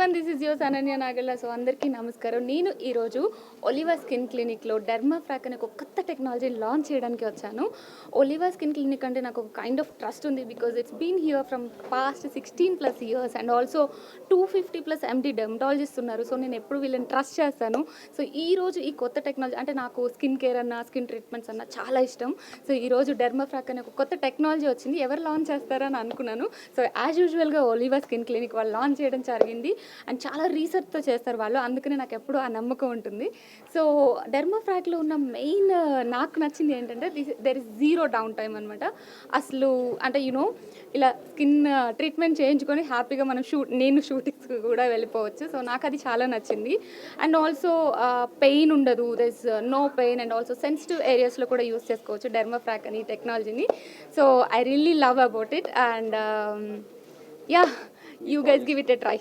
Everyone, this is your Ananya Nagalla. So అందరికీ నమస్కారం. నేను ఈరోజు ఒలివా స్కిన్ క్లినిక్లో డెర్మాఫ్రాక్ అనే ఒక కొత్త టెక్నాలజీ లాంచ్ చేయడానికి వచ్చాను. ఒలివా స్కిన్ క్లినిక్ అంటే నాకు ఒక కైండ్ ఆఫ్ ట్రస్ట్ ఉంది, because it's been here from past 16+ years and also 250+ MD dermatologist ఉన్నారు. సో నేను ఎప్పుడు వీళ్ళని ట్రస్ట్ చేస్తాను. సో ఈరోజు ఈ కొత్త టెక్నాలజీ అంటే నాకు స్కిన్ కేర్ అన్న స్కిన్ ట్రీట్మెంట్స్ అన్న చాలా ఇష్టం. సో ఈరోజు డెర్మాఫ్రాక్ అనే ఒక కొత్త టెక్నాలజీ వచ్చింది, ఎవరు లాంచ్ చేస్తారని అనుకున్నాను. సో యాజ్ యూజువల్గా ఒలివా స్కిన్ క్లినిక్ వాళ్ళు లాంచ్ చేయడం జరిగింది అండ్ చాలా రీసెర్చ్తో చేస్తారు వాళ్ళు, అందుకనే నాకు ఎప్పుడూ ఆ నమ్మకం ఉంటుంది. సో డెర్మాఫ్రాక్లో ఉన్న మెయిన్ నాకు నచ్చింది ఏంటంటే there is zero down time అనమాట. అసలు అంటే ఇలా స్కిన్ ట్రీట్మెంట్ చేయించుకొని హ్యాపీగా మనం నేను షూటింగ్స్ కూడా వెళ్ళిపోవచ్చు. సో నాకు అది చాలా నచ్చింది. అండ్ ఆల్సో పెయిన్ ఉండదు, there is no pain. And also sensitive ఏరియాస్లో కూడా యూస్ చేసుకోవచ్చు డెర్మాఫ్రాక్ అని టెక్నాలజీని. So I really love about it and yeah, you guys give it a try.